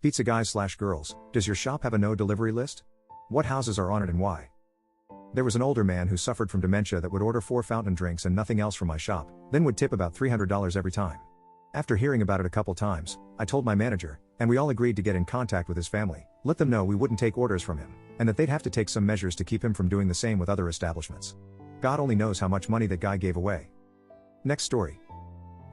Pizza guys/girls, does your shop have a no delivery list? What houses are on it and why? There was an older man who suffered from dementia that would order 4 fountain drinks and nothing else from my shop, then would tip about $300 every time. After hearing about it a couple times, I told my manager, and we all agreed to get in contact with his family, let them know we wouldn't take orders from him, and that they'd have to take some measures to keep him from doing the same with other establishments. God only knows how much money that guy gave away. Next story.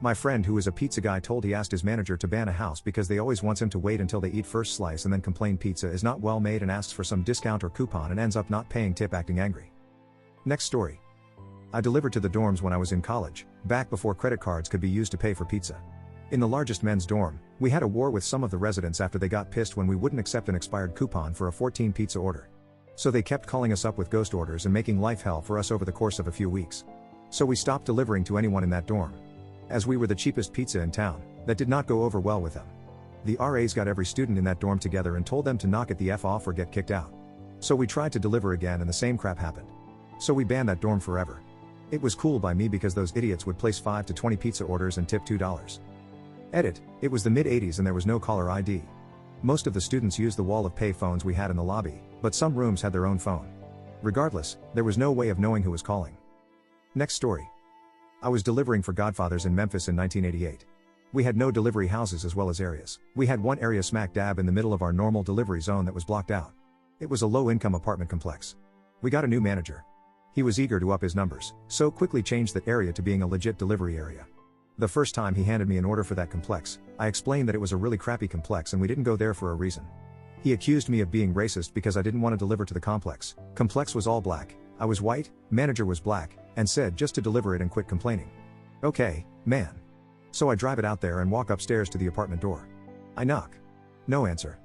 My friend who is a pizza guy told he asked his manager to ban a house because they always wants him to wait until they eat first slice and then complain pizza is not well made and asks for some discount or coupon and ends up not paying tip acting angry. Next story. I delivered to the dorms when I was in college, back before credit cards could be used to pay for pizza. In the largest men's dorm, we had a war with some of the residents after they got pissed when we wouldn't accept an expired coupon for a 14 pizza order. So they kept calling us up with ghost orders and making life hell for us over the course of a few weeks. So we stopped delivering to anyone in that dorm. As we were the cheapest pizza in town, that did not go over well with them. The RAs got every student in that dorm together and told them to knock it the F off or get kicked out. So we tried to deliver again and the same crap happened. So we banned that dorm forever. It was cool by me because those idiots would place 5 to 20 pizza orders and tip $2. Edit, it was the mid-80s and there was no caller ID. Most of the students used the wall of pay phones we had in the lobby, but some rooms had their own phone. Regardless, there was no way of knowing who was calling. Next story. I was delivering for Godfathers in Memphis in 1988. We had no delivery houses as well as areas. We had one area smack dab in the middle of our normal delivery zone that was blocked out. It was a low-income apartment complex. We got a new manager. He was eager to up his numbers, so quickly changed that area to being a legit delivery area. The first time he handed me an order for that complex, I explained that it was a really crappy complex and we didn't go there for a reason. He accused me of being racist because I didn't want to deliver to the complex. Complex was all black, I was white, manager was black, and said just to deliver it and quit complaining. Okay, man. So I drive it out there and walk upstairs to the apartment door. I knock. No answer.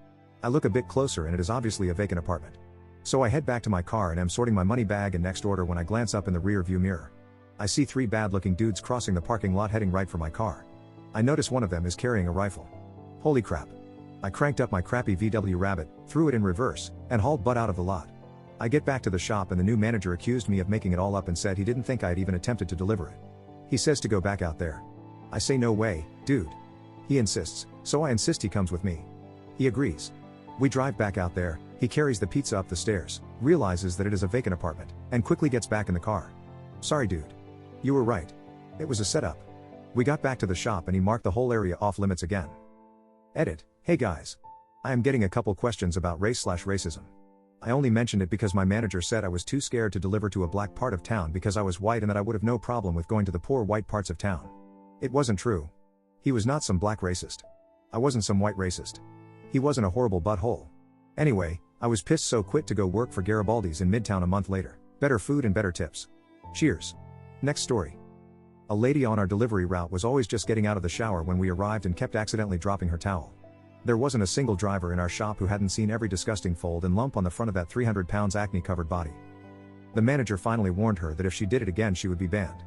I look a bit closer and it is obviously a vacant apartment. So I head back to my car and am sorting my money bag and next order when I glance up in the rear view mirror. I see 3 bad-looking dudes crossing the parking lot heading right for my car. I notice one of them is carrying a rifle. Holy crap. I cranked up my crappy VW Rabbit, threw it in reverse, and hauled butt out of the lot. I get back to the shop and the new manager accused me of making it all up and said he didn't think I had even attempted to deliver it. He says to go back out there. I say no way, dude. He insists, so I insist he comes with me. He agrees. We drive back out there, he carries the pizza up the stairs, realizes that it is a vacant apartment, and quickly gets back in the car. Sorry dude. You were right. It was a setup. We got back to the shop and he marked the whole area off limits again. Edit, hey guys. I am getting a couple questions about race/racism. I only mentioned it because my manager said I was too scared to deliver to a black part of town because I was white and that I would have no problem with going to the poor white parts of town. It wasn't true. He was not some black racist. I wasn't some white racist. He wasn't a horrible butthole. Anyway, I was pissed so quit to go work for Garibaldi's in Midtown a month later. Better food and better tips. Cheers. Next story. A lady on our delivery route was always just getting out of the shower when we arrived and kept accidentally dropping her towel. There wasn't a single driver in our shop who hadn't seen every disgusting fold and lump on the front of that 300 pounds acne-covered body. The manager finally warned her that if she did it again she would be banned.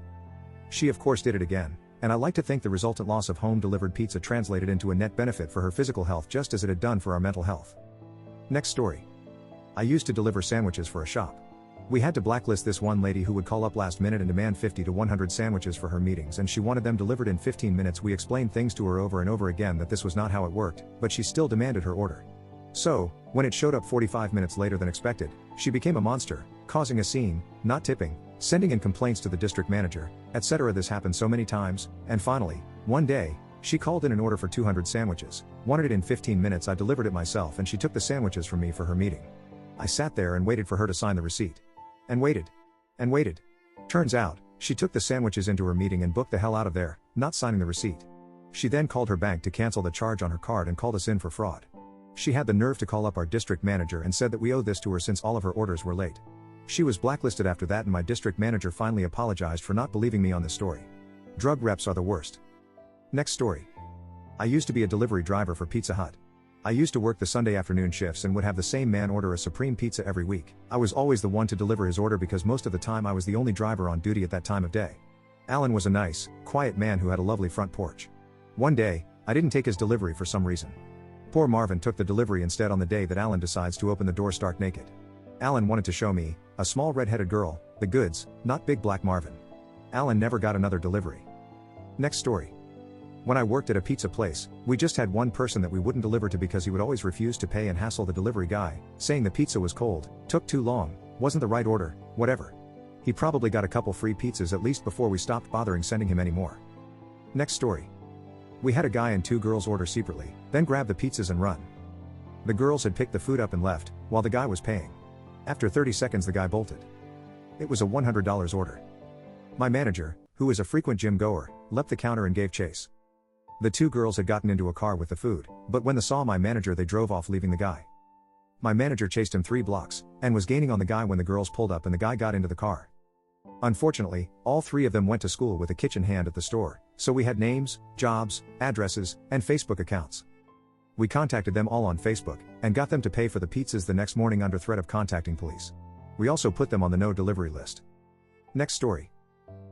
She of course did it again, and I like to think the resultant loss of home-delivered pizza translated into a net benefit for her physical health just as it had done for our mental health. Next story. I used to deliver sandwiches for a shop. We had to blacklist this one lady who would call up last minute and demand 50 to 100 sandwiches for her meetings and she wanted them delivered in 15 minutes. We explained things to her over and over again that this was not how it worked, but she still demanded her order. So, when it showed up 45 minutes later than expected, she became a monster, causing a scene, not tipping, sending in complaints to the district manager, etc. This happened so many times, and finally, one day, she called in an order for 200 sandwiches, wanted it in 15 minutes. I delivered it myself and she took the sandwiches from me for her meeting. I sat there and waited for her to sign the receipt. And waited. And waited. Turns out, she took the sandwiches into her meeting and booked the hell out of there, not signing the receipt. She then called her bank to cancel the charge on her card and called us in for fraud. She had the nerve to call up our district manager and said that we owe this to her since all of her orders were late. She was blacklisted after that and my district manager finally apologized for not believing me on this story. Drug reps are the worst. Next story. I used to be a delivery driver for Pizza Hut. I used to work the Sunday afternoon shifts and would have the same man order a supreme pizza every week. I was always the one to deliver his order because most of the time I was the only driver on duty at that time of day. Alan was a nice, quiet man who had a lovely front porch. One day, I didn't take his delivery for some reason. Poor Marvin took the delivery instead on the day that Alan decides to open the door stark naked. Alan wanted to show me, a small red-headed girl, the goods, not big black Marvin. Alan never got another delivery. Next story. When I worked at a pizza place, we just had one person that we wouldn't deliver to because he would always refuse to pay and hassle the delivery guy, saying the pizza was cold, took too long, wasn't the right order, whatever. He probably got a couple free pizzas at least before we stopped bothering sending him anymore. Next story. We had a guy and two girls order separately, then grab the pizzas and run. The girls had picked the food up and left, while the guy was paying. After 30 seconds the guy bolted. It was a $100 order. My manager, who is a frequent gym goer, leapt the counter and gave chase. The two girls had gotten into a car with the food, but when they saw my manager they drove off leaving the guy. My manager chased him 3 blocks, and was gaining on the guy when the girls pulled up and the guy got into the car. Unfortunately, all 3 of them went to school with a kitchen hand at the store, so we had names, jobs, addresses, and Facebook accounts. We contacted them all on Facebook, and got them to pay for the pizzas the next morning under threat of contacting police. We also put them on the no delivery list. Next story.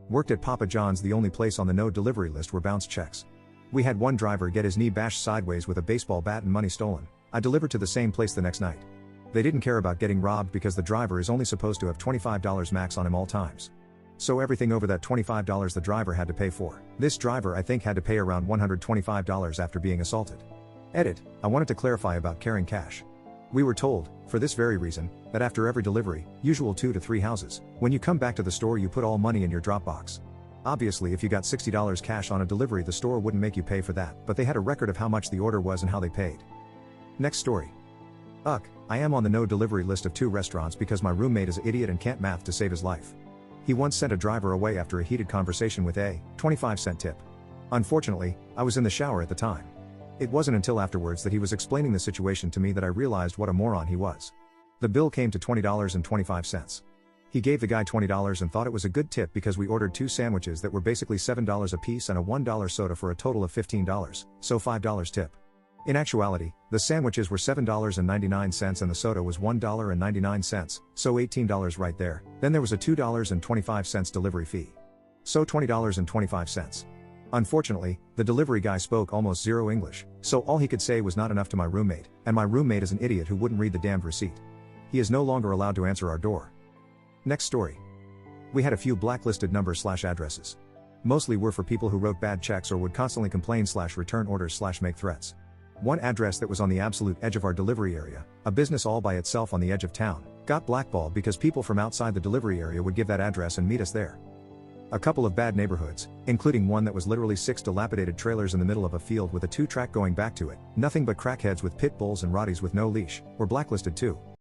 Worked at Papa John's, the only place on the no delivery list were bounced checks. We had one driver get his knee bashed sideways with a baseball bat and money stolen. I delivered to the same place the next night. They didn't care about getting robbed because the driver is only supposed to have $25 max on him all times. So everything over that $25 the driver had to pay for. This driver I think had to pay around $125 after being assaulted. Edit, I wanted to clarify about carrying cash. We were told, for this very reason, that after every delivery, usual 2 to 3 houses, when you come back to the store you put all money in your drop box. Obviously if you got $60 cash on a delivery the store wouldn't make you pay for that, but they had a record of how much the order was and how they paid. Next story. I am on the no delivery list of 2 restaurants because my roommate is an idiot and can't math to save his life. He once sent a driver away after a heated conversation with a 25-cent tip. Unfortunately, I was in the shower at the time. It wasn't until afterwards that he was explaining the situation to me that I realized what a moron he was. The bill came to $20.25. He gave the guy $20 and thought it was a good tip because we ordered 2 sandwiches that were basically $7 a piece and a $1 soda for a total of $15, so $5 tip. In actuality, the sandwiches were $7.99 and the soda was $1.99, so $18 right there. Then there was a $2.25 delivery fee. So $20.25. Unfortunately, the delivery guy spoke almost zero English, so all he could say was not enough to my roommate, and my roommate is an idiot who wouldn't read the damned receipt. He is no longer allowed to answer our door. Next story. We had a few blacklisted numbers/addresses. Mostly were for people who wrote bad checks or would constantly complain/return orders/make threats. One address that was on the absolute edge of our delivery area, a business all by itself on the edge of town, got blackballed because people from outside the delivery area would give that address and meet us there. A couple of bad neighborhoods, including one that was literally 6 dilapidated trailers in the middle of a field with a 2-track going back to it, nothing but crackheads with pit bulls and rotties with no leash, were blacklisted too.